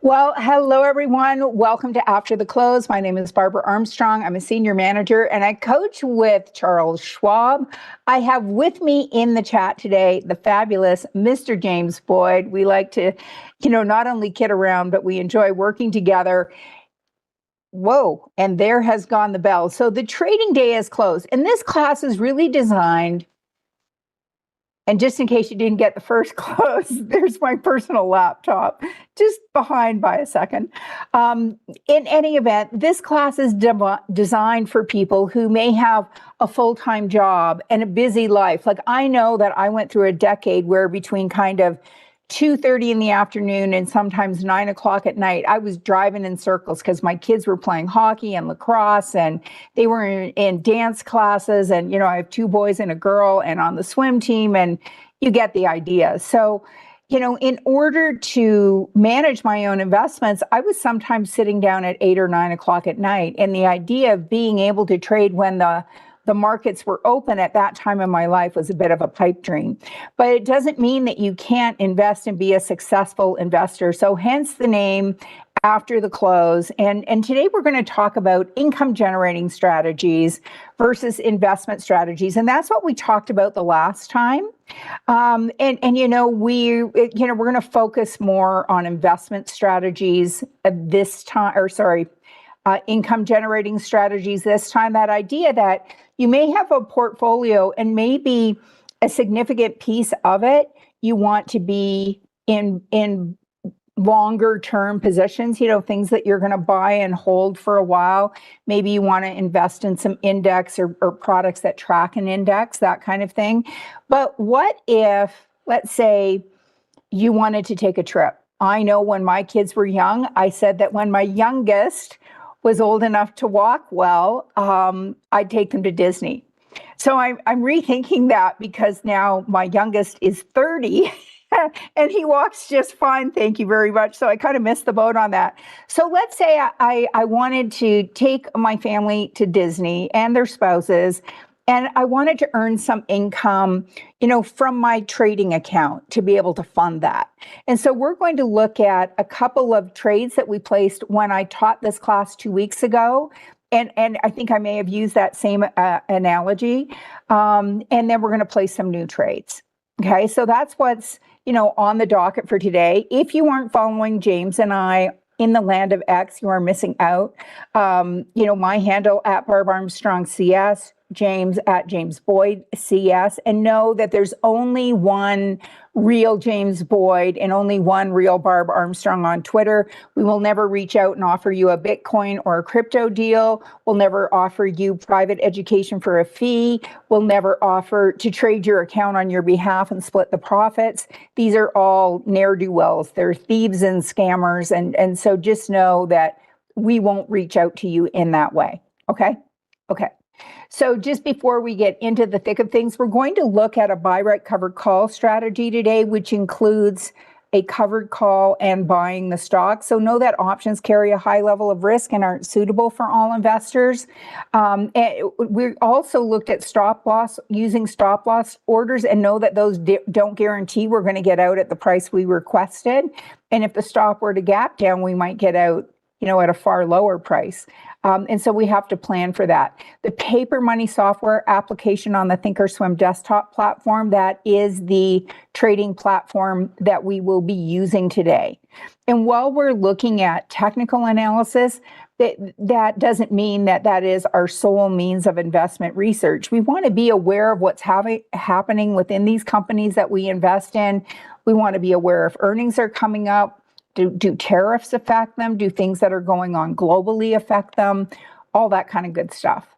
Well, hello everyone. Welcome to After the Close. My name is Barbara Armstrong. I'm a senior manager and I coach with Charles Schwab. I have with me in the chat today the fabulous Mr. James Boyd. We like to, not only kid around, but we enjoy working together. Whoa, and there has gone the bell. So the trading day is closed, and this class is really designed. And just in case you didn't get the first close, there's my personal laptop, just behind by a second. In any event, this class is designed for people who may have a full-time job and a busy life. Like I know that I went through a decade where between kind of 2:30 in the afternoon and sometimes 9 o'clock at night, I was driving in circles because my kids were playing hockey and lacrosse and they were in dance classes. And, I have two boys and a girl and on the swim team, and you get the idea. So, in order to manage my own investments, I was sometimes sitting down at 8 or 9 o'clock at night. And the idea of being able to trade when the markets were open at that time in my life was a bit of a pipe dream. But it doesn't mean that you can't invest and be a successful investor. So hence the name After the Close. And today we're going to talk about income generating strategies versus investment strategies. And that's what we talked about the last time. We're going to focus more on investment strategies this time, income generating strategies this time. That idea that you may have a portfolio and maybe a significant piece of it you want to be in longer term positions, things that you're going to buy and hold for a while. Maybe you want to invest in some index or products that track an index, that kind of thing. But what if, let's say, you wanted to take a trip? I know when my kids were young, I said that when my youngest was old enough to walk well, I'd take them to Disney. So I'm rethinking that because now my youngest is 30 and he walks just fine. Thank you very much. So I kind of missed the boat on that. So let's say I wanted to take my family to Disney and their spouses, and I wanted to earn some income, from my trading account to be able to fund that. And so we're going to look at a couple of trades that we placed when I taught this class 2 weeks ago. And I think I may have used that same analogy. And then we're going to place some new trades. Okay, so that's what's, on the docket for today. If you aren't following James and I in the land of X, you are missing out. My handle at Barb Armstrong CS, James at James Boyd CS, and know that there's only one real James Boyd and only one real Barb Armstrong on Twitter. We will never reach out and offer you a Bitcoin or a crypto deal. We'll never offer you private education for a fee. We'll never offer to trade your account on your behalf and split the profits. These are all ne'er-do-wells. They're thieves and scammers. And so just know that we won't reach out to you in that way. Okay? Okay. So just before we get into the thick of things, we're going to look at a buy right covered call strategy today, which includes a covered call and buying the stock. So know that options carry a high level of risk and aren't suitable for all investors. And we also looked at using stop loss orders, and know that those don't guarantee we're going to get out at the price we requested. And if the stop were to gap down, we might get out, at a far lower price. And so we have to plan for that. The paper money software application on the Thinkorswim desktop platform, that is the trading platform that we will be using today. And while we're looking at technical analysis, that doesn't mean that is our sole means of investment research. We want to be aware of what's happening within these companies that we invest in. We want to be aware if earnings are coming up. Do tariffs affect them? Do things that are going on globally affect them? All that kind of good stuff.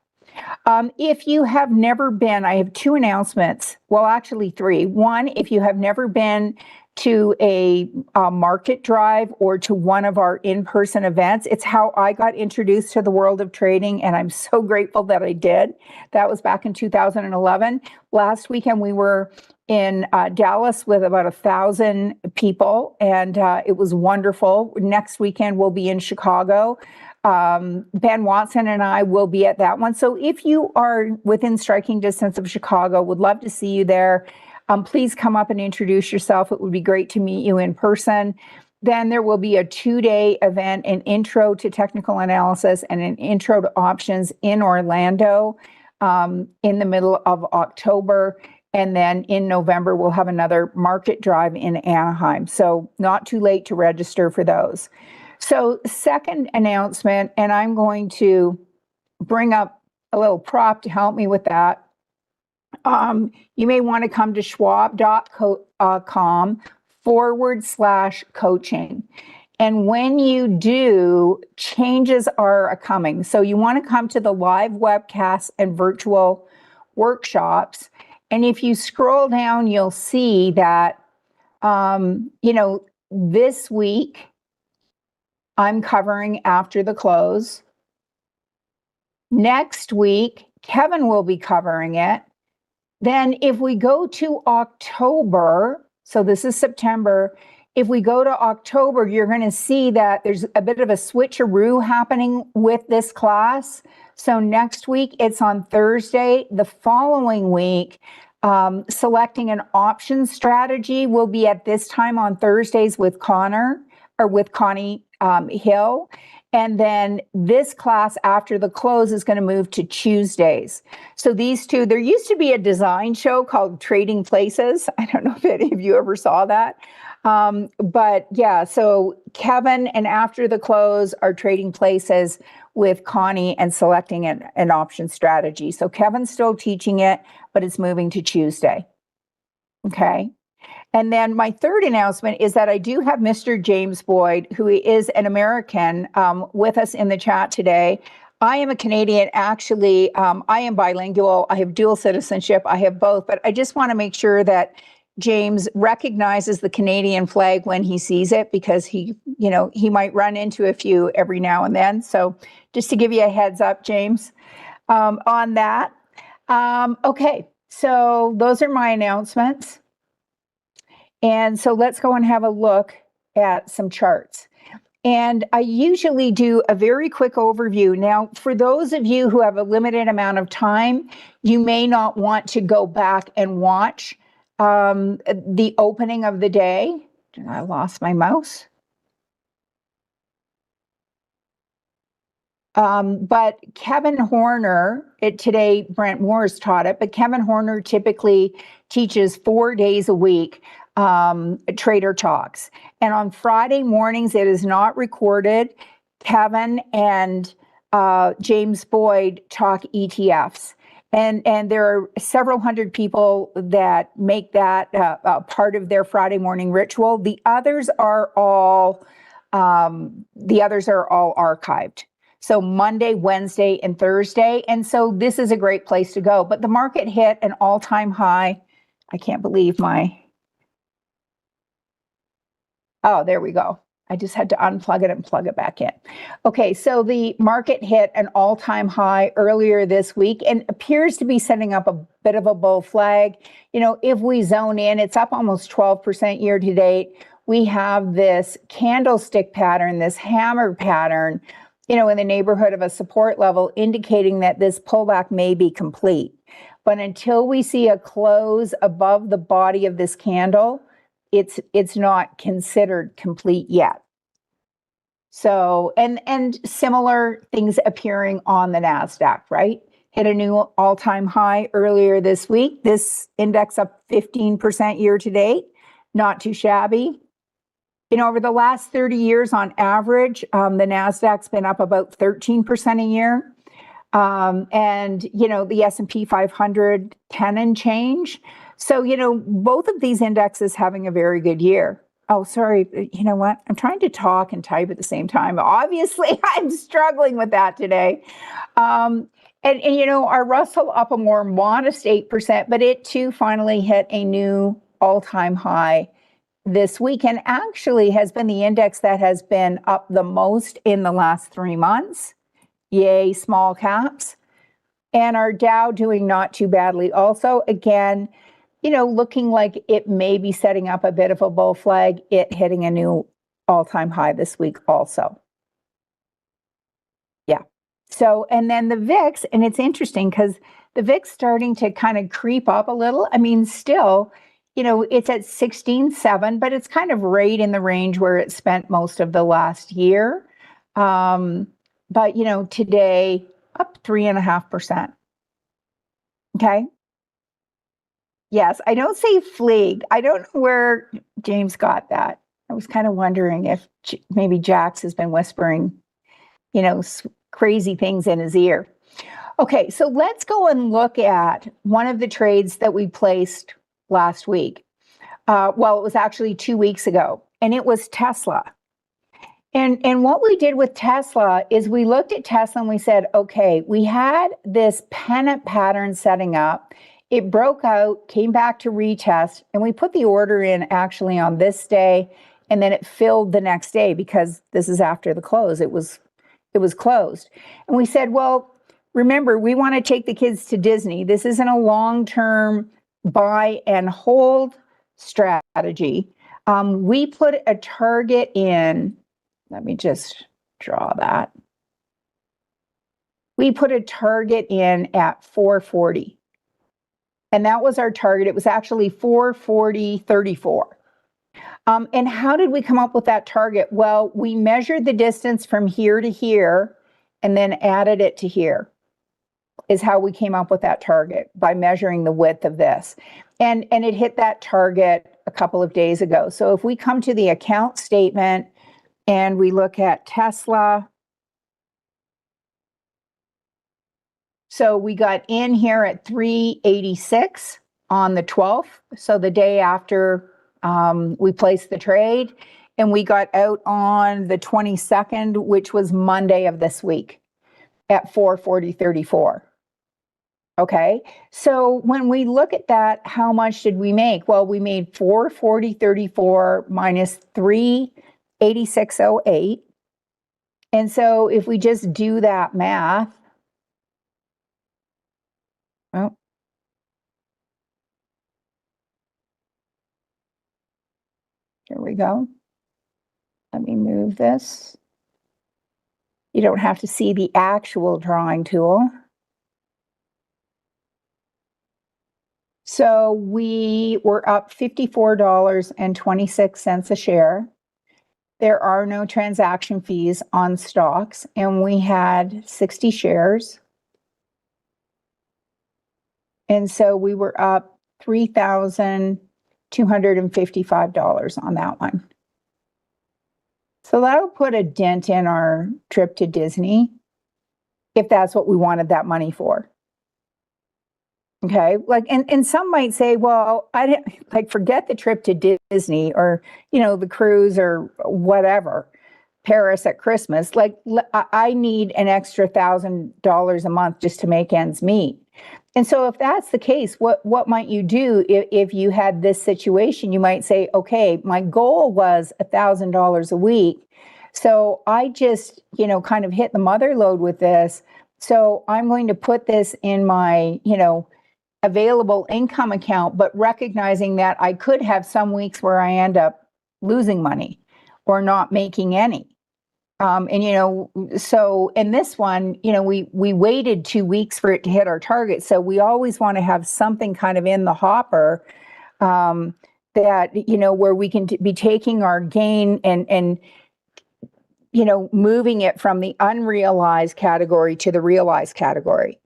If you have never been, I have two announcements. Well, actually three. One, if you have never been to a market drive or to one of our in-person events, it's how I got introduced to the world of trading, and I'm so grateful that I did. That was back in 2011. Last weekend, we were in Dallas with about 1,000 people, and it was wonderful. Next weekend, we'll be in Chicago. Ben Watson and I will be at that one. So if you are within striking distance of Chicago, would love to see you there. Please come up and introduce yourself. It would be great to meet you in person. Then there will be a 2-day event, an intro to technical analysis and an intro to options in Orlando in the middle of October. And then in November, we'll have another market drive in Anaheim. So not too late to register for those. So second announcement, and I'm going to bring up a little prop to help me with that. You may want to come to schwab.com/coaching. And when you do, changes are coming. So you want to come to the live webcasts and virtual workshops. And if you scroll down, you'll see that, this week I'm covering after the close. Next week, Kevin will be covering it. Then if we go to October, so this is September, if we go to October, you're going to see that there's a bit of a switcheroo happening with this class. So next week, it's on Thursday. The following week, selecting an option strategy will be at this time on Thursdays with Connie Hill. And then this class after the close is going to move to Tuesdays. So these two, there used to be a design show called Trading Places. I don't know if any of you ever saw that. But yeah, so Kevin and after the close are Trading Places with Connie and selecting an option strategy. So Kevin's still teaching it, but it's moving to Tuesday. Okay. And then my third announcement is that I do have Mr. James Boyd, who is an American, with us in the chat today. I am a Canadian. Actually, I am bilingual. I have dual citizenship. I have both, but I just want to make sure that James recognizes the Canadian flag when he sees it, because he might run into a few every now and then. So just to give you a heads up, James, on that. Okay, so those are my announcements. And so let's go and have a look at some charts. And I usually do a very quick overview. Now, for those of you who have a limited amount of time, you may not want to go back and watch the opening of the day. I lost my mouse. But Kevin Horner, today Brent Moore's taught it, but Kevin Horner typically teaches 4 days a week, Trader Talks. And on Friday mornings, it is not recorded. Kevin and James Boyd talk ETFs. And there are several hundred people that make that part of their Friday morning ritual. The others are all archived. So Monday, Wednesday, and Thursday. And so this is a great place to go. But the market hit an all-time high. I can't believe oh, there we go. I just had to unplug it and plug it back in. Okay, so the market hit an all-time high earlier this week and appears to be setting up a bit of a bull flag. If we zone in, it's up almost 12% year to date. We have this candlestick pattern, this hammer pattern, in the neighborhood of a support level, indicating that this pullback may be complete. But until we see a close above the body of this candle, it's not considered complete yet. So, and similar things appearing on the NASDAQ, right? Hit a new all-time high earlier this week. This index up 15% year to date, not too shabby. Over the last 30 years on average, the NASDAQ's been up about 13% a year. And, the S&P 500, 10 and change. So, both of these indexes having a very good year. Oh, sorry. You know what? I'm trying to talk and type at the same time. Obviously, I'm struggling with that today. And our Russell up a more modest 8%, but it too finally hit a new all-time high this week, and actually has been the index that has been up the most in the last 3 months. Yay, small caps. And our Dow doing not too badly also. Again, looking like it may be setting up a bit of a bull flag, it hitting a new all-time high this week also. Yeah. So, and then the VIX, and it's interesting because the VIX starting to kind of creep up a little. I mean, still, it's at 16.7, but it's kind of right in the range where it spent most of the last year. But today up 3.5%. Okay. Yes, I don't say fleeg. I don't know where James got that. I was kind of wondering if maybe Jax has been whispering, crazy things in his ear. Okay, so let's go and look at one of the trades that we placed last week. It was actually 2 weeks ago, and it was Tesla. And what we did with Tesla is we looked at Tesla and we said, okay, we had this pennant pattern setting up. It broke out, came back to retest, and we put the order in actually on this day, and then it filled the next day because this is after the close. It was closed. And we said, well, remember, we want to take the kids to Disney. This isn't a long-term buy and hold strategy. We put a target in. Let me just draw that. We put a target in at 440. And that was our target. It was actually 440.34. And how did we come up with that target? Well, we measured the distance from here to here and then added it to here, is how we came up with that target, by measuring the width of this. And it hit that target a couple of days ago. So if we come to the account statement and we look at Tesla, so we got in here at 386 on the 12th, so the day after we placed the trade, and we got out on the 22nd, which was Monday of this week, at 440.34. Okay, so when we look at that, how much did we make? Well, we made 440.34 minus 386.08. And so if we just do that math, oh, here we go. Let me move this. You don't have to see the actual drawing tool. So we were up $54.26 a share. There are no transaction fees on stocks, and we had 60 shares. And so we were up $3,255 on that one. So that'll put a dent in our trip to Disney, if that's what we wanted that money for. Okay, and some might say, well, I didn't forget the trip to Disney, or the cruise, or whatever, Paris at Christmas. I need an extra $1,000 a month just to make ends meet. And so if that's the case, what might you do if you had this situation? You might say, okay, my goal was $1,000 a week, so I just kind of hit the mother load with this. So I'm going to put this in my available income account, but recognizing that I could have some weeks where I end up losing money or not making any. So in this one, we waited 2 weeks for it to hit our target. So we always want to have something kind of in the hopper, that, where we can be taking our gain and moving it from the unrealized category to the realized category.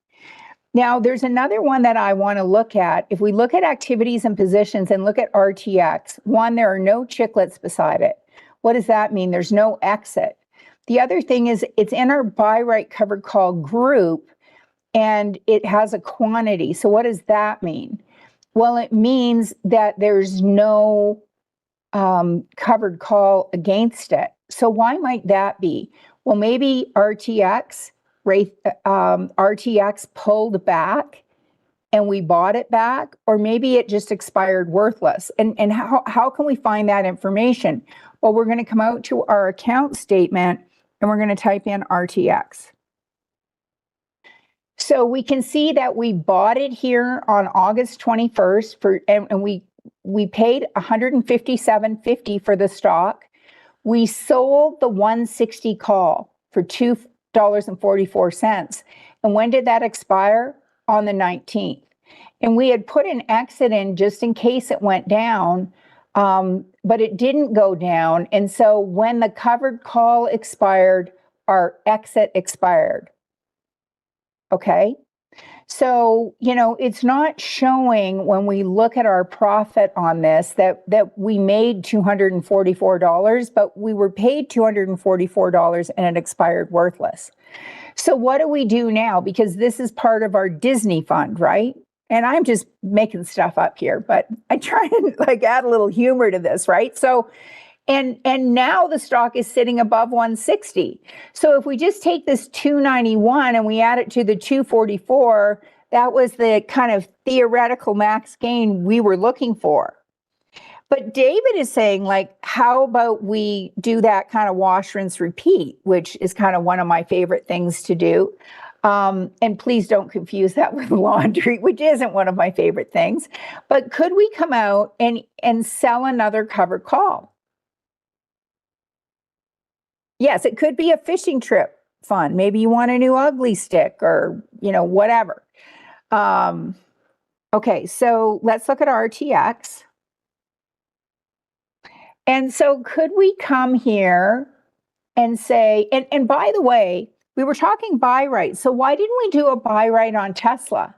Now, there's another one that I want to look at. If we look at activities and positions and look at RTX, one, there are no chiclets beside it. What does that mean? There's no exit. The other thing is it's in our buy right covered call group, and it has a quantity. So what does that mean? Well, it means that there's no covered call against it. So why might that be? Well, maybe RTX pulled back and we bought it back, or maybe it just expired worthless. And how can we find that information? Well, we're going to come out to our account statement and we're going to type in RTX. So we can see that we bought it here on August 21st and we paid $157.50 for the stock. We sold the 160 call for $2.44. And when did that expire? On the 19th. And we had put an exit in just in case it went down, but it didn't go down. And so when the covered call expired, our exit expired. Okay. So, it's not showing when we look at our profit on this that we made $244, but we were paid $244 and it expired worthless. So what do we do now? Because this is part of our Disney fund, right? And I'm just making stuff up here, but I try and add a little humor to this, right? So, and now the stock is sitting above 160. So if we just take this 291 and we add it to the 244, that was the kind of theoretical max gain we were looking for. But David is saying, how about we do that kind of wash, rinse, repeat, which is kind of one of my favorite things to do. And please don't confuse that with laundry, which isn't one of my favorite things. But could we come out and sell another covered call? Yes, it could be a fishing trip fund. Maybe you want a new ugly stick or, whatever. Okay, so let's look at RTX. And so could we come here and say, and by the way, we were talking buy right. So why didn't we do a buy right on Tesla?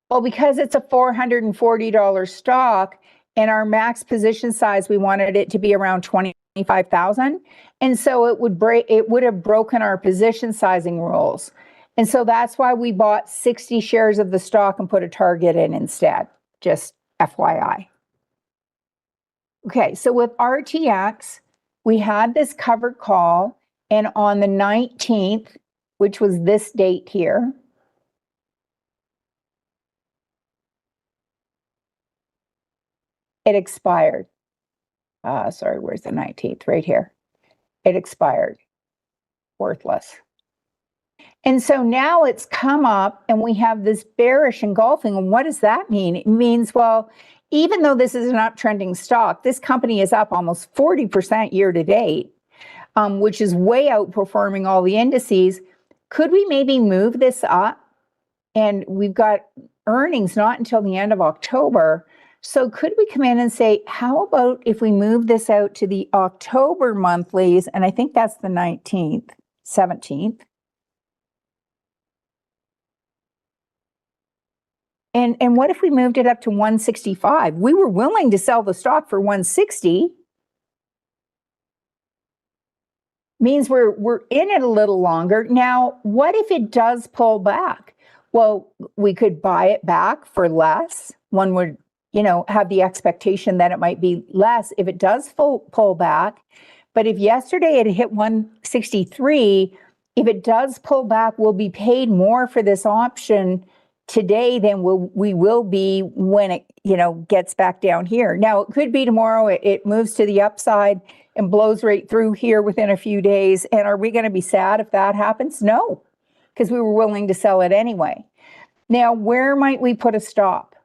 Well, because it's a $440 stock and our max position size, we wanted it to be around 25,000. And so it would have broken our position sizing rules. And so that's why we bought 60 shares of the stock and put a target in instead, just FYI. Okay, so with RTX, we had this covered call, and on the 19th, which was this date here, it expired. Sorry, where's the 19th? Right here. It expired. Worthless. And so now it's come up and we have this bearish engulfing. And what does that mean? It means, well, even though this is an uptrending stock, this company is up almost 40% year to date, which is way outperforming all the indices. Could we maybe move this up? And we've got earnings not until the end of October. So could we come in and say, how about if we move this out to the October monthlies? And I think that's the 19th, 17th. And what if we moved it up to 165? We were willing to sell the stock for 160. Means we're in it a little longer. Now, what if it does pull back? Well, we could buy it back for less. One would, have the expectation that it might be less if it does pull back. But if yesterday it hit 163, if it does pull back, we'll be paid more for this option today than we will be when it, gets back down here. Now, it could be tomorrow it moves to the upside and blows right through here within a few days. And are we going to be sad if that happens? No, because we were willing to sell it anyway. Now, where might we put a stop?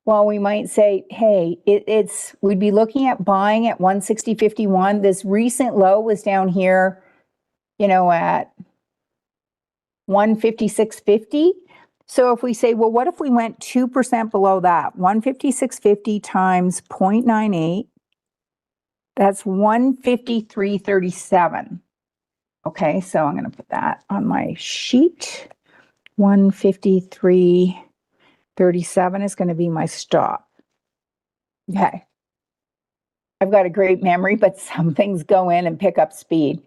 Well, we might say, hey, we'd be looking at buying at 160.51. This recent low was down here, at 156.50. So if we say, well, what if we went 2% below that? 156.50 times 0.98, that's 153.37. Okay, so I'm going to put that on my sheet. 153.37 is going to be my stop. Okay. I've got a great memory, but some things go in and pick up speed.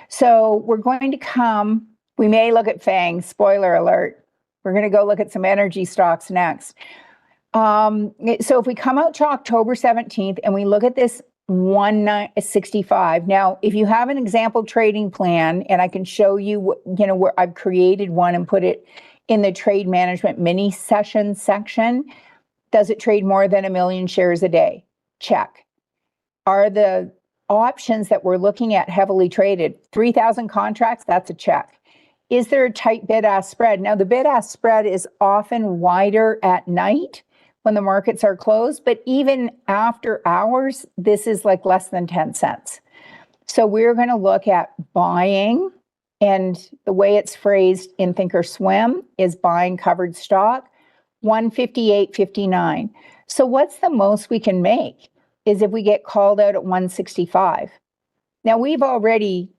So we're going to we may look at FANG, spoiler alert. We're going to go look at some energy stocks next. So if we come out to October 17th and we look at this 165. Now, if you have an example trading plan, and I can show you, where I've created one and put it in the trade management mini session section. Does it trade more than 1 million shares a day? Check. Are the options that we're looking at heavily traded? 3,000 contracts, that's a check. Is there a tight bid-ask spread? Now, the bid-ask spread is often wider at night when the markets are closed, but even after hours, this is like less than 10 cents. So we're going to look at buying, and the way it's phrased in Thinkorswim is buying covered stock. 158.59. So what's the most we can make is if we get called out at 165. Now we've already,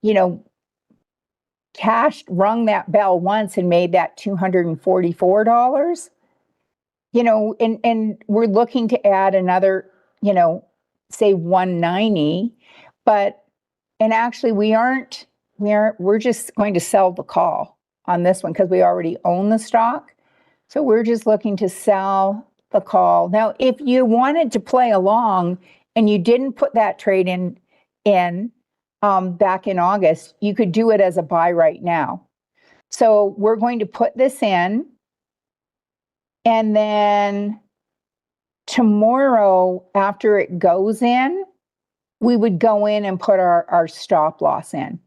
rung that bell once and made that $244. And we're looking to add another, say 190, and actually we're just going to sell the call on this one because we already own the stock. So we're just looking to sell the call. Now, if you wanted to play along and you didn't put that trade in back in August, you could do it as a buy right now. So we're going to put this in, and then tomorrow after it goes in, we would go in and put our stop loss in.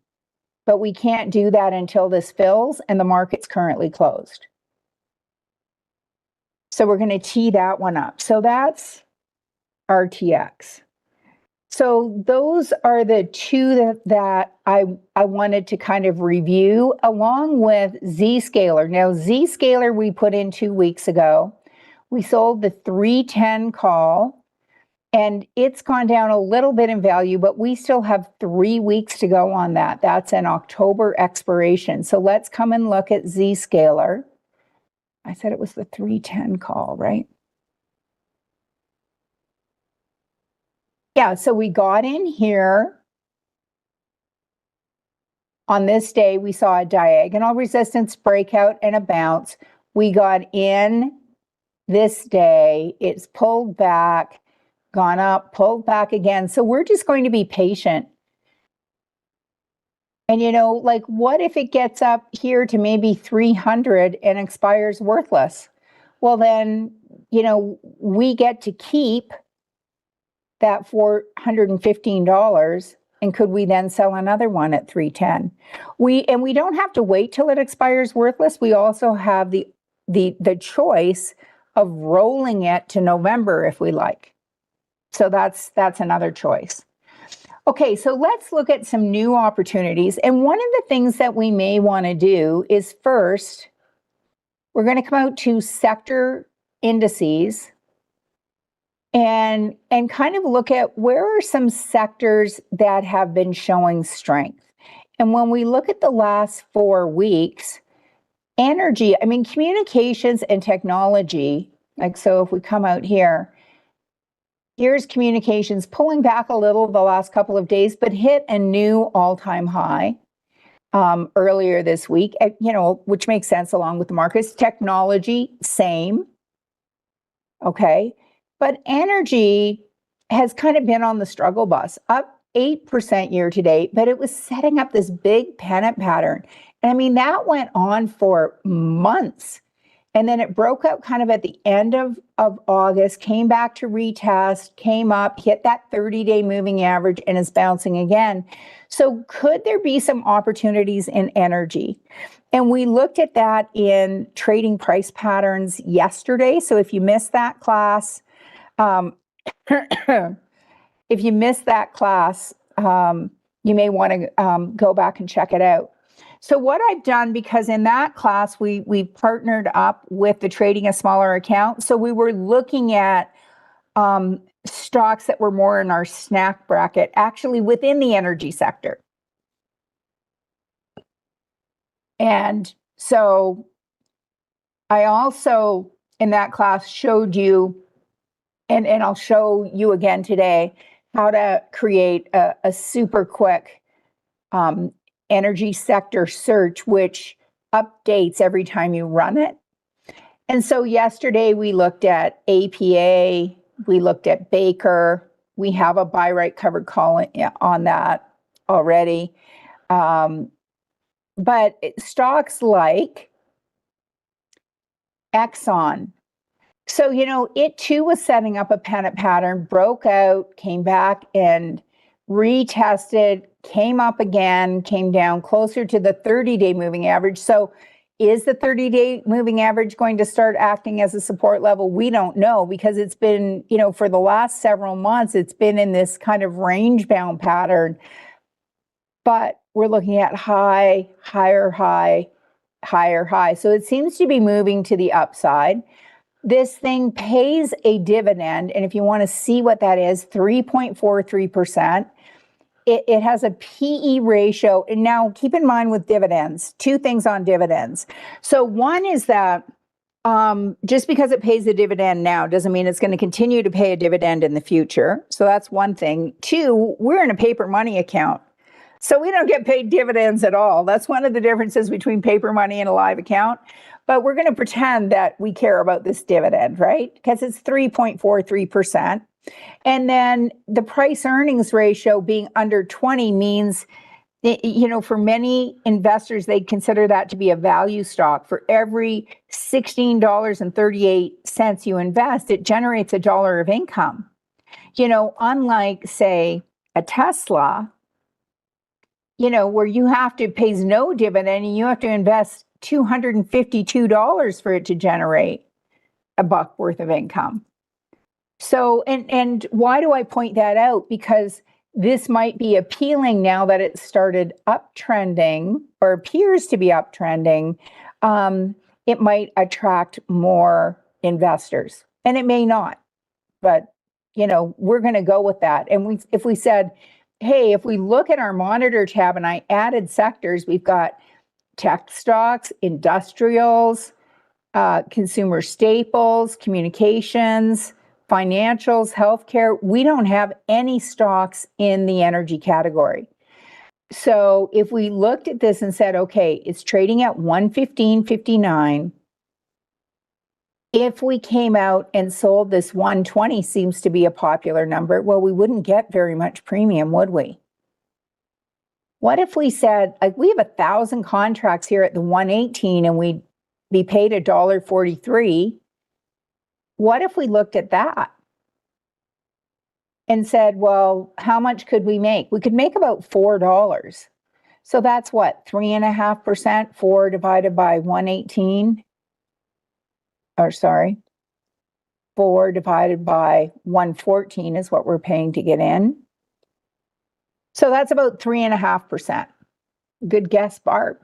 But we can't do that until this fills and the market's currently closed. So we're going to tee that one up. So that's RTX. So those are the two that I wanted to kind of review, along with Zscaler. Now, Zscaler we put in 2 weeks ago. We sold the 310 call, and it's gone down a little bit in value, but we still have 3 weeks to go on that. That's an October expiration. So let's come and look at Zscaler. I said it was the 310 call, right? Yeah, so we got in here. On this day, we saw a diagonal resistance breakout and a bounce. We got in this day. It's pulled back, gone up, pulled back again. So we're just going to be patient. And what if it gets up here to maybe 300 and expires worthless? Well, then, we get to keep that $415, and could we then sell another one at 310? We don't have to wait till it expires worthless. We also have the choice of rolling it to November if we like. So that's another choice. Okay, so let's look at some new opportunities. And one of the things that we may want to do is first, we're going to come out to sector indices and kind of look at where are some sectors that have been showing strength. And when we look at the last 4 weeks, communications and technology, so if we come out here, here's communications pulling back a little the last couple of days, but hit a new all-time high earlier this week, which makes sense along with the markets. Technology, same. Okay. But energy has kind of been on the struggle bus, up 8% year to date, but it was setting up this big pennant pattern. And that went on for months. And then it broke out kind of at the end of August, came back to retest, came up, hit that 30-day moving average, and is bouncing again. So could there be some opportunities in energy? And we looked at that in trading price patterns yesterday. So if you missed that class, you may want to go back and check it out. So what I've done, because in that class, we partnered up with the Trading a Smaller Account. So we were looking at stocks that were more in our snack bracket, actually within the energy sector. And so I also, in that class, showed you, and I'll show you again today, how to create a super quick energy sector search, which updates every time you run it. And so yesterday we looked at APA, we looked at Baker, we have a buy right covered call on that already. But stocks like Exxon, so, it too was setting up a pennant pattern, broke out, came back and retested, came up again, came down closer to the 30-day moving average. So is the 30-day moving average going to start acting as a support level? We don't know, because it's been, for the last several months, it's been in this kind of range-bound pattern. But we're looking at high, higher high, higher high. So it seems to be moving to the upside. This thing pays a dividend, and if you want to see what that is, 3.43%. It has a PE ratio. And now keep in mind with dividends, two things on dividends. So one is that just because it pays a dividend now doesn't mean it's going to continue to pay a dividend in the future. So that's one thing. Two, we're in a paper money account. So we don't get paid dividends at all. That's one of the differences between paper money and a live account. But we're going to pretend that we care about this dividend, right? Because it's 3.43%. And then the price earnings ratio being under 20 means, you know, for many investors, they consider that to be a value stock. For every $16.38 you invest, it generates $1 of income. You know, unlike, say, a Tesla, you know, where you have to pay no dividend and you have to invest $252 for it to generate $1 worth of income. So, and why do I point that out? Because this might be appealing now that it started uptrending or appears to be uptrending. It might attract more investors, and it may not. But you know, we're going to go with that. And if we said, hey, if we look at our monitor tab and I added sectors, we've got tech stocks, industrials, consumer staples, communications, financials, healthcare. We don't have any stocks in the energy category. So if we looked at this and said, okay, it's trading at 115.59. If we came out and sold this 120 seems to be a popular number, well, we wouldn't get very much premium, would we? What if we said, like, we have 1,000 contracts here at the 118 and we'd be paid $1.43? What if we looked at that and said, well, how much could we make? We could make about $4. So that's what, 3.5%, 4 divided by 118? Or sorry, 4 divided by 114 is what we're paying to get in. So that's about 3.5%. Good guess, Barb.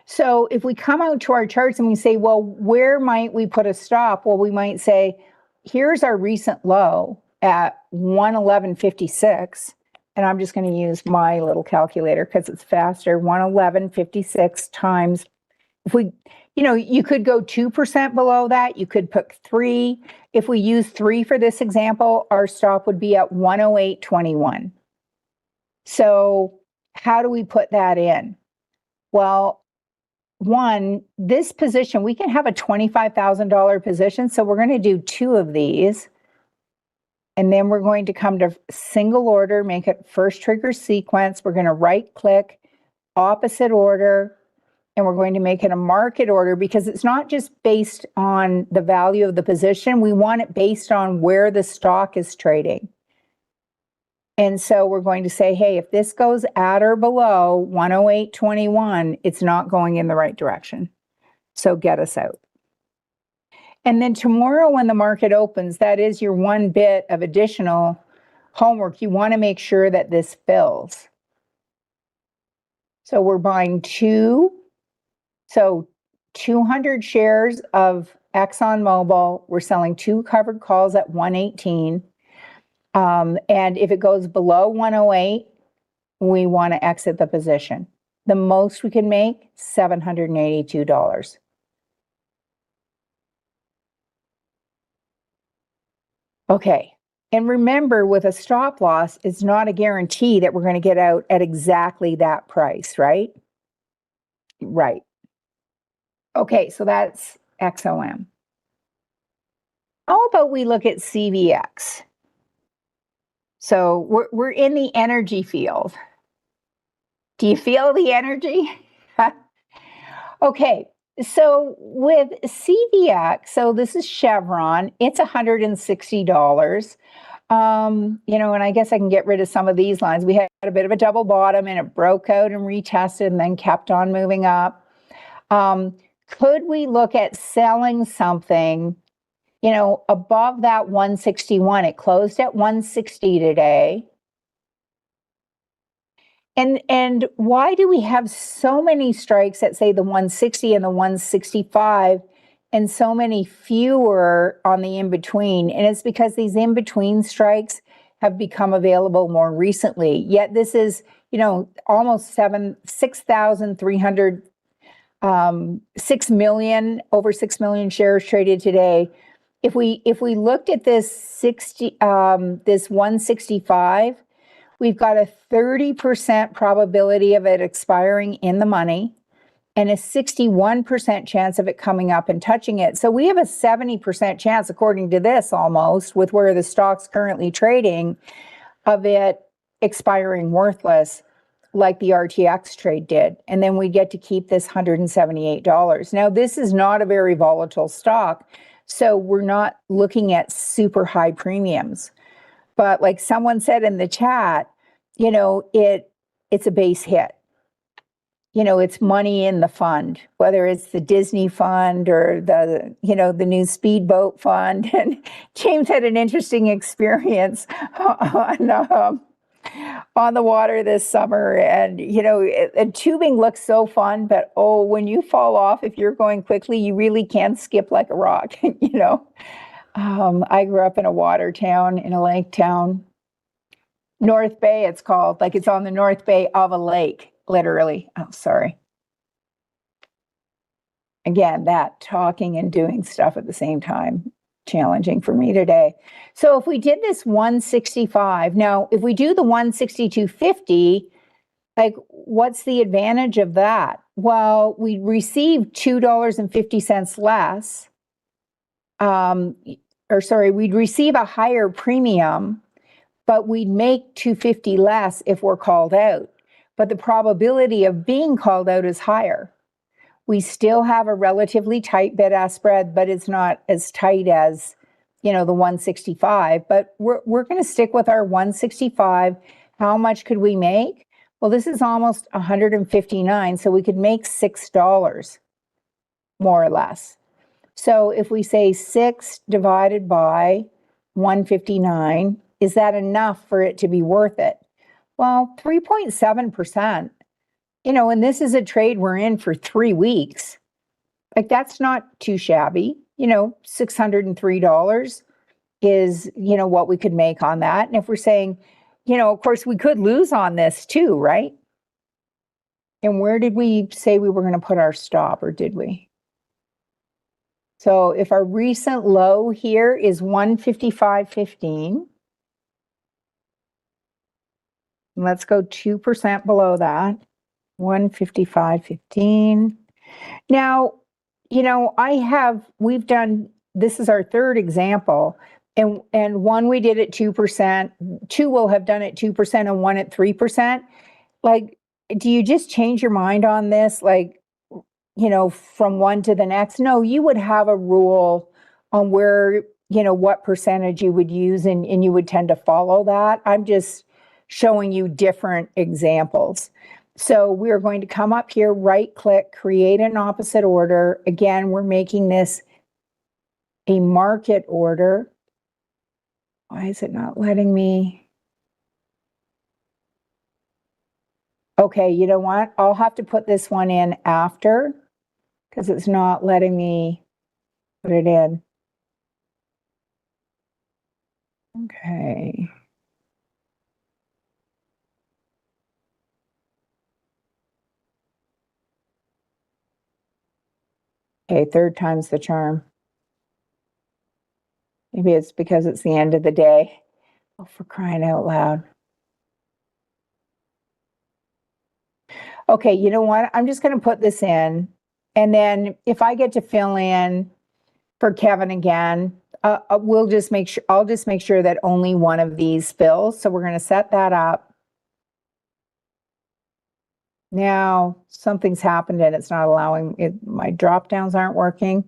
So if we come out to our charts and we say, well, where might we put a stop? Well, we might say, here's our recent low at 111.56. And I'm just going to use my little calculator because it's faster. 111.56 times, if we, you know, you could go 2% below that. You could put 3. If we use 3 for this example, our stop would be at 108.21. So how do we put that in? Well, one, this position, we can have a $25,000 position. So we're going to do 2 of these. And then we're going to come to single order, make it first trigger sequence. We're going to right click, opposite order, and we're going to make it a market order because it's not just based on the value of the position. We want it based on where the stock is trading. And so we're going to say, hey, if this goes at or below 108.21, it's not going in the right direction. So get us out. And then tomorrow when the market opens, that is your one bit of additional homework. You want to make sure that this fills. So we're buying 200 shares of ExxonMobil. We're selling 2 covered calls at 118. And if it goes below 108, we want to exit the position. The most we can make, $782. Okay. And remember, with a stop loss, it's not a guarantee that we're going to get out at exactly that price, right? Right. Okay, so that's XOM. How about we look at CVX? So we're in the energy field. Do you feel the energy? Okay, so with CVX, so this is Chevron, it's $160. You know, and I guess I can get rid of some of these lines. We had a bit of a double bottom and it broke out and retested and then kept on moving up. Could we look at selling something, you know, above that 161? It closed at 160 today. And why do we have so many strikes at, say, the 160 and the 165 and so many fewer on the in-between. And it's because these in-between strikes have become available more recently. Yet this is, almost 6,300, 6 million, over 6 million shares traded today. If we looked at this 165, we've got a 30% probability of it expiring in the money and a 61% chance of it coming up and touching it. So we have a 70% chance, according to this almost, with where the stock's currently trading, of it expiring worthless like the RTX trade did. And then we get to keep this $178. Now, this is not a very volatile stock, so we're not looking at super high premiums. But like someone said in the chat, it's a base hit. It's money in the fund, whether it's the Disney fund or the new speedboat fund. And James had an interesting experience on the water this summer. And, and tubing looks so fun, but when you fall off, if you're going quickly, you really can skip like a rock, I grew up in a water town, in a lake town. North Bay, it's called, like it's on the North Bay of a lake, literally. Oh, sorry. Again, that talking and doing stuff at the same time, challenging for me today. So if we did this 165, now if we do the 162.50, like what's the advantage of that? Well, we receive $2.50 less. We'd receive a higher premium, but we'd make $2.50 less if we're called out. But the probability of being called out is higher. We still have a relatively tight bid-ask spread, but it's not as tight as, the 165. But we're going to stick with our 165. How much could we make? Well, this is almost 159, so we could make $6, more or less. So if we say 6 divided by 159, is that enough for it to be worth it? Well, 3.7%, and this is a trade we're in for 3 weeks. Like, that's not too shabby. $603 is, what we could make on that. And if we're saying, of course, we could lose on this too, right? And where did we say we were going to put our stop, or did we? So if our recent low here is 155.15, let's go 2% below that, 155.15. Now, we've done, this is our third example, and one we did at 2%, two will have done at 2%, and one at 3%. Like, do you just change your mind on this? Like, from one to the next? No, you would have a rule on where, what percentage you would use, and you would tend to follow that. I'm just showing you different examples. So we're going to come up here, right click, create an opposite order. Again, we're making this a market order. Why is it not letting me? Okay, you know what? I'll have to put this one in after, because it's not letting me put it in. Okay. Okay, third time's the charm. Maybe it's because it's the end of the day. Oh, for crying out loud. Okay, you know what? I'm just going to put this in. And then if I get to fill in for Kevin again, I'll just make sure that only one of these fills. So we're going to set that up. Now something's happened and it's not allowing it. My drop downs aren't working.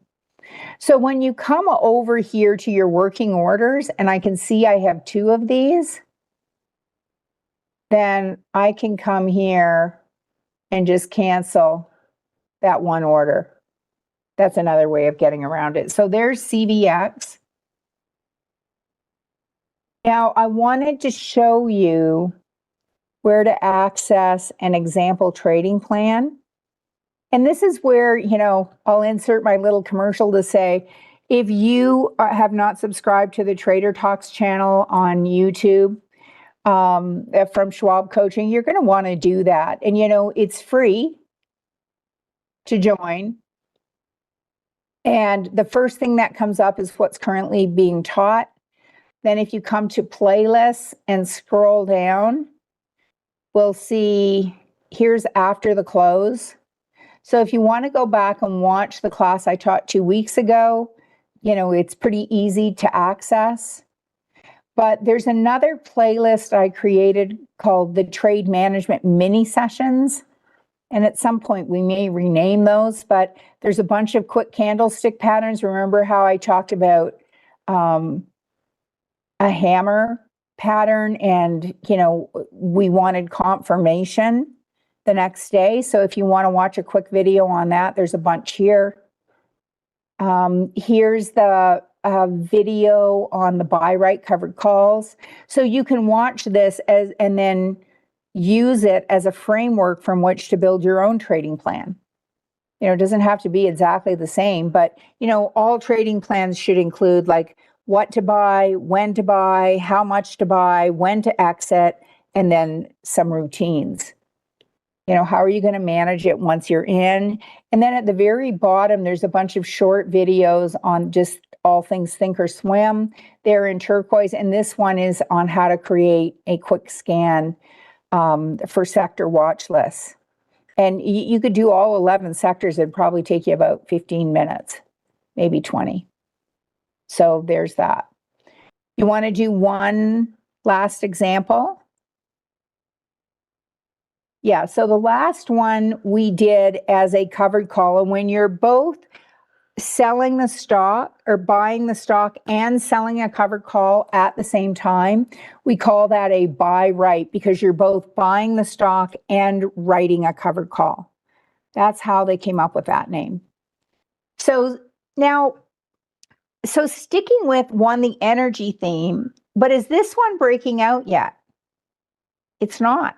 So when you come over here to your working orders, and I can see I have 2 of these, then I can come here and just cancel that one order. That's another way of getting around it. So there's CVX. Now I wanted to show you where to access an example trading plan. And this is where, I'll insert my little commercial to say, if you have not subscribed to the Trader Talks channel on YouTube, from Schwab Coaching, you're going to want to do that. And, it's free to join. And the first thing that comes up is what's currently being taught. Then if you come to playlists and scroll down, we'll see here's after the close. So if you want to go back and watch the class I taught 2 weeks ago, it's pretty easy to access. But there's another playlist I created called the Trade Management Mini Sessions. And at some point we may rename those, but there's a bunch of quick candlestick patterns. Remember how I talked about a hammer pattern and, we wanted confirmation the next day. So if you want to watch a quick video on that, there's a bunch here. Here's the video on the buy right covered calls. So you can watch this and then use it as a framework from which to build your own trading plan. It doesn't have to be exactly the same, but all trading plans should include like what to buy, when to buy, how much to buy, when to exit, and then some routines. How are you going to manage it once you're in? And then at the very bottom, there's a bunch of short videos on just all things Thinkorswim. They're in turquoise, and this one is on how to create a quick scan for sector watch lists. And you could do all 11 sectors. It'd probably take you about 15 minutes, maybe 20. So there's that. You want to do one last example? Yeah, so the last one we did as a covered call, and when you're both selling the stock or buying the stock and selling a covered call at the same time, we call that a buy right, because you're both buying the stock and writing a covered call. That's how they came up with that name. So now, sticking with the energy theme, but is this one breaking out yet? It's not.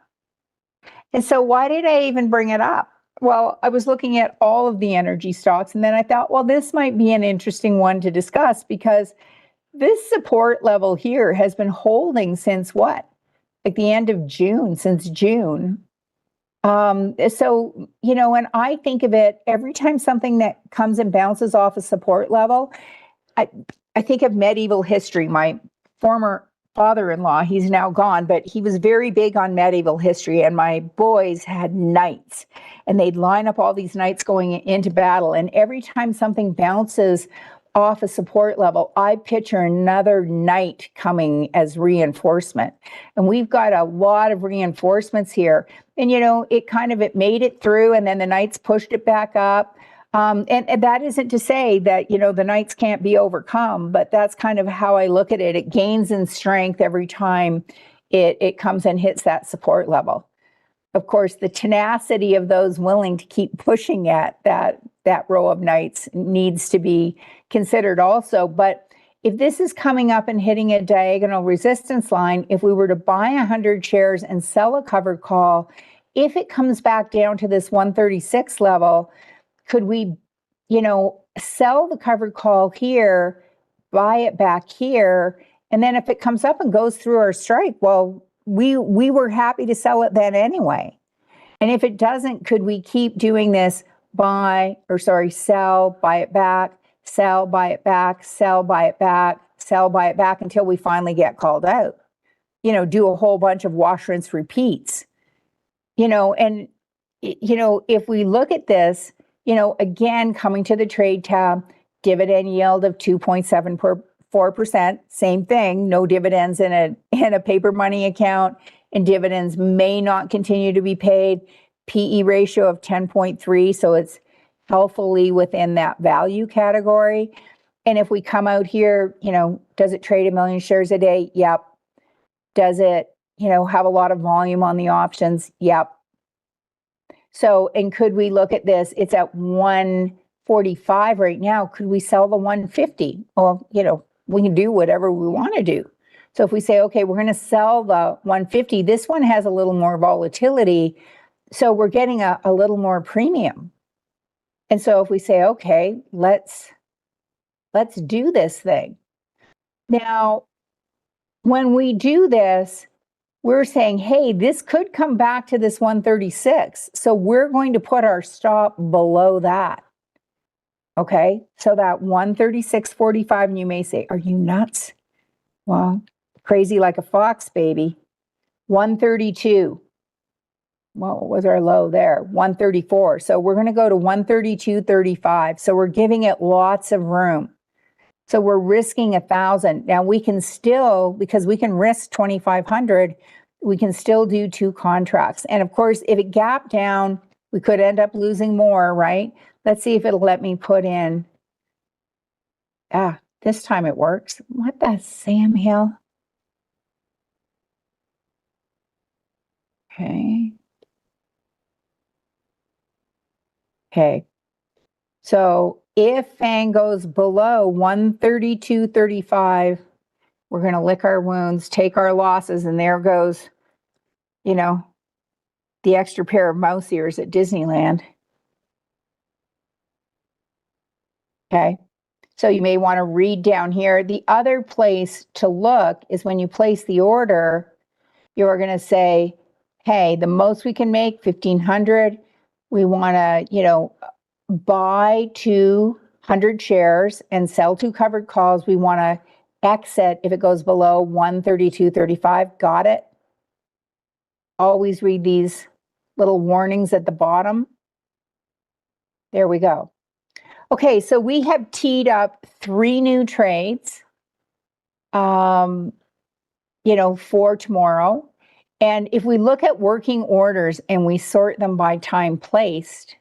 And so why did I even bring it up? Well, I was looking at all of the energy stocks, and then I thought, well, this might be an interesting one to discuss, because this support level here has been holding since what? Like the end of June, since June. So, when I think of it, every time something that comes and bounces off a support level, I think of medieval history. My former father-in-law, he's now gone, but he was very big on medieval history, and my boys had knights, and they'd line up all these knights going into battle, and every time something bounces off a support level, I picture another knight coming as reinforcement. And we've got a lot of reinforcements here, and it made it through, and then the knights pushed it back up. And that isn't to say that, the knights can't be overcome, but that's kind of how I look at it. It gains in strength every time it comes and hits that support level. Of course, the tenacity of those willing to keep pushing at that row of knights needs to be considered also. But if this is coming up and hitting a diagonal resistance line, if we were to buy 100 shares and sell a covered call, if it comes back down to this 136 level, could we, sell the covered call here, buy it back here, and then if it comes up and goes through our strike, well, we were happy to sell it then anyway. And if it doesn't, could we keep doing this sell, buy it back, sell, buy it back, sell, buy it back, sell, buy it back until we finally get called out? Do a whole bunch of wash, rinse, repeats. And if we look at this, again, coming to the trade tab, dividend yield of 2.74%, same thing, no dividends in a paper money account, and dividends may not continue to be paid. PE ratio of 10.3, so it's healthily within that value category. And if we come out here, does it trade 1 million shares a day? Yep. Does it, have a lot of volume on the options? Yep. So, and could we look at this? It's at 145 right now. Could we sell the 150? Well, we can do whatever we want to do. So if we say, okay, we're going to sell the 150, this one has a little more volatility. So we're getting a little more premium. And so if we say, okay, let's do this thing. Now, when we do this, we're saying, hey, this could come back to this 136. So we're going to put our stop below that. Okay, so that 136.45, and you may say, are you nuts? Well, crazy like a fox, baby. 132. Well, what was our low there? 134. So we're going to go to 132.35. So we're giving it lots of room. So we're risking 1,000. Now we can still, because we can risk 2,500, we can still do 2 contracts. And of course, if it gapped down, we could end up losing more, right? Let's see if it'll let me put in. This time it works. What the Sam Hill? Okay. Okay. So if FANG goes below 132.35, we're going to lick our wounds, take our losses, and there goes, you know, the extra pair of mouse ears at Disneyland. Okay. So you may want to read down here. The other place to look is when you place the order, you're going to say, hey, the most we can make, 1,500. We want to, buy 200 shares and sell 2 covered calls. We want to exit if it goes below 132.35. Got it? Always read these little warnings at the bottom. There we go. Okay, so we have teed up 3 new trades, for tomorrow. And if we look at working orders and we sort them by time placed,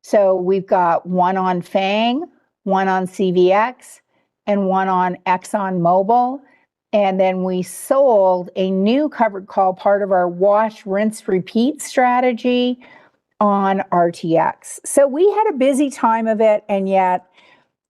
so we've got 1 on FANG, 1 on CVX, and 1 on ExxonMobil. And then we sold a new covered call, part of our wash, rinse, repeat strategy on RTX. So we had a busy time of it, and yet,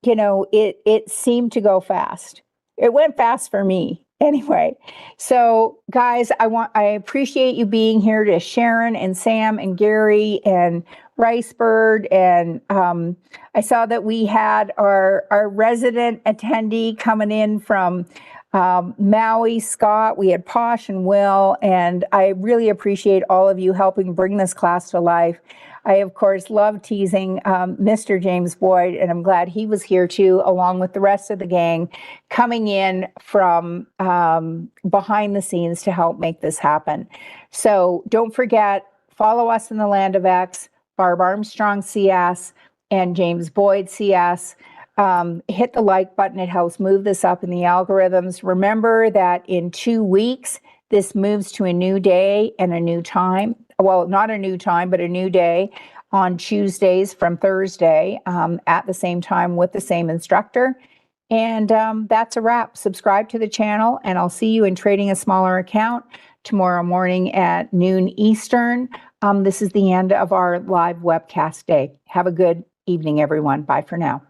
it seemed to go fast. It went fast for me anyway. So guys, I appreciate you being here, to Sharon and Sam and Gary and Ricebird. And I saw that we had our resident attendee coming in from Maui, Scott. We had Posh and Will, and I really appreciate all of you helping bring this class to life. I, of course, love teasing Mr. James Boyd, and I'm glad he was here too, along with the rest of the gang, coming in from behind the scenes to help make this happen. So don't forget, follow us in the Land of X, Barb Armstrong CS, and James Boyd CS. Hit the like button. It helps move this up in the algorithms. Remember that in 2 weeks, this moves to a new day and a new time. Well, not a new time, but a new day on Tuesdays from Thursday at the same time with the same instructor. And that's a wrap. Subscribe to the channel, and I'll see you in Trading a Smaller Account tomorrow morning at noon Eastern. This is the end of our live webcast day. Have a good evening, everyone. Bye for now.